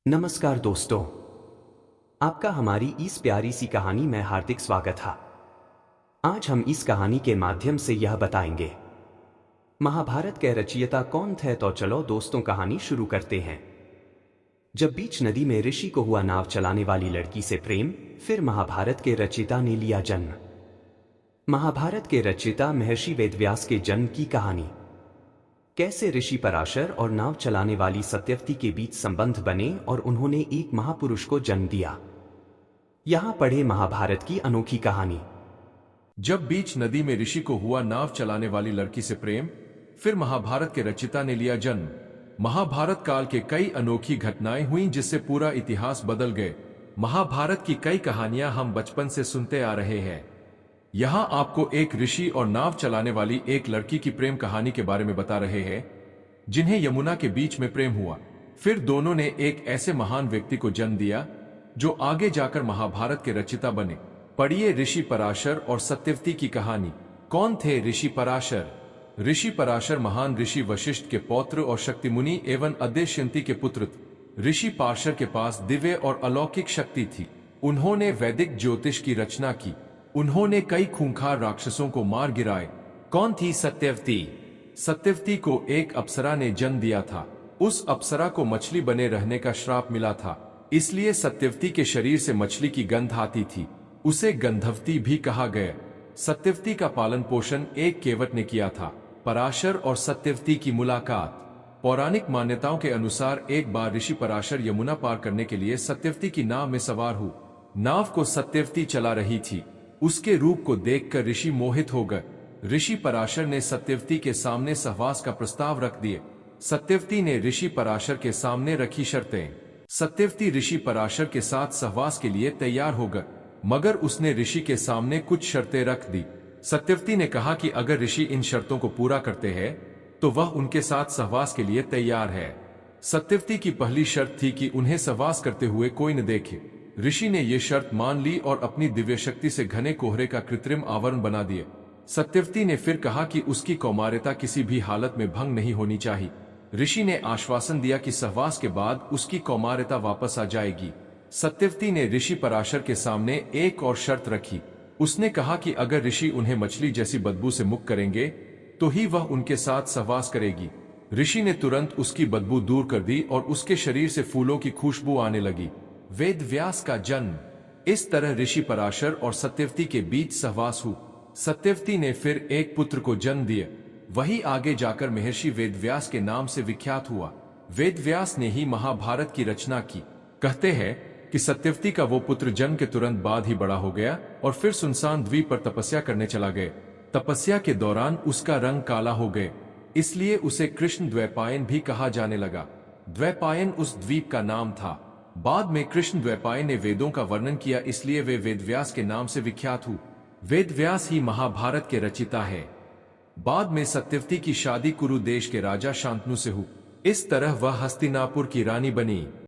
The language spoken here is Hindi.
नमस्कार दोस्तों, आपका हमारी इस प्यारी सी कहानी में हार्दिक स्वागत है। आज हम इस कहानी के माध्यम से यह बताएंगे महाभारत के रचयिता कौन थे। तो चलो दोस्तों कहानी शुरू करते हैं। जब बीच नदी में ऋषि को हुआ नाव चलाने वाली लड़की से प्रेम, फिर महाभारत के रचयिता ने लिया जन्म। महाभारत के रचयिता महर्षि वेदव्यास के जन्म की कहानी। कैसे ऋषि पराशर और नाव चलाने वाली सत्यवती के बीच संबंध बने और उन्होंने एक महापुरुष को जन्म दिया। यहां पढ़े महाभारत की अनोखी कहानी। जब बीच नदी में ऋषि को हुआ नाव चलाने वाली लड़की से प्रेम, फिर महाभारत के रचयिता ने लिया जन्म। महाभारत काल के कई अनोखी घटनाएं हुई जिससे पूरा इतिहास बदल गए। महाभारत की कई कहानियां हम बचपन से सुनते आ रहे हैं। यहाँ आपको एक ऋषि और नाव चलाने वाली एक लड़की की प्रेम कहानी के बारे में बता रहे हैं, जिन्हें यमुना के बीच में प्रेम हुआ। फिर दोनों ने एक ऐसे महान व्यक्ति को जन्म दिया जो आगे जाकर महाभारत के रचयिता बने। पढ़िए ऋषि पराशर और सत्यवती की कहानी। कौन थे ऋषि पराशर? ऋषि पराशर महान ऋषि वशिष्ठ के पौत्र और शक्तिमुनि एवं अदृश्यंती के पुत्र थे। ऋषि पराशर के पास दिव्य और अलौकिक शक्ति थी। उन्होंने वैदिक ज्योतिष की रचना की। उन्होंने कई खूंखार राक्षसों को मार गिराए। कौन थी सत्यवती? सत्यवती को एक अप्सरा ने जन्म दिया था। उस अप्सरा को मछली बने रहने का श्राप मिला था, इसलिए सत्यवती के शरीर से मछली की गंध आती थी। उसे गंधवती भी कहा गया। सत्यवती का पालन पोषण एक केवट ने किया था। पराशर और सत्यवती की मुलाकात। पौराणिक मान्यताओं के अनुसार एक बार ऋषि पराशर यमुना पार करने के लिए सत्यवती की नाव में सवार हुए। नाव को सत्यवती चला रही थी। उसके रूप को देखकर ऋषि मोहित हो गए। ऋषि पराशर ने सत्यवती के सामने सहवास का प्रस्ताव रख दिए। सत्यवती ने ऋषि पराशर के सामने रखी शर्तें। सत्यवती ऋषि पराशर के साथ सहवास के लिए तैयार हो गए, मगर उसने ऋषि के सामने कुछ शर्तें रख दी। सत्यवती ने कहा कि अगर ऋषि इन शर्तों को पूरा करते हैं तो वह उनके साथ सहवास के लिए तैयार है। सत्यवती की पहली शर्त थी कि उन्हें सहवास करते हुए कोई न देखे। ऋषि ने ये शर्त मान ली और अपनी दिव्य शक्ति से घने कोहरे का कृत्रिम आवरण बना दिए। सत्यवती ने फिर कहा कि उसकी कौमार्यता किसी भी हालत में भंग नहीं होनी चाहिए। ऋषि ने आश्वासन दिया कि सहवास के बाद उसकी कौमार्यता वापस आ जाएगी। सत्यवती ने ऋषि पराशर के सामने एक और शर्त रखी। उसने कहा कि अगर ऋषि उन्हें मछली जैसी बदबू से मुक्त करेंगे तो ही वह उनके साथ सहवास करेगी। ऋषि ने तुरंत उसकी बदबू दूर कर दी और उसके शरीर से फूलों की खुशबू आने लगी। वेदव्यास का जन्म। इस तरह ऋषि पराशर और सत्यवती के बीच सहवास हुआ। सत्यवती ने फिर एक पुत्र को जन्म दिया। वही आगे जाकर महर्षि वेदव्यास के नाम से विख्यात हुआ। वेदव्यास ने ही महाभारत की रचना की। कहते हैं कि सत्यवती का वो पुत्र जन्म के तुरंत बाद ही बड़ा हो गया और फिर सुनसान द्वीप पर तपस्या करने चला गया। तपस्या के दौरान उसका रंग काला हो गया, इसलिए उसे कृष्ण द्वैपायन भी कहा जाने लगा। द्वैपायन उस द्वीप का नाम था। बाद में कृष्ण द्वैपायन ने वेदों का वर्णन किया, इसलिए वे वेदव्यास के नाम से विख्यात हुए। वेदव्यास ही महाभारत के रचयिता है। बाद में सत्यवती की शादी कुरु देश के राजा शांतनु से हुई। इस तरह वह हस्तिनापुर की रानी बनी।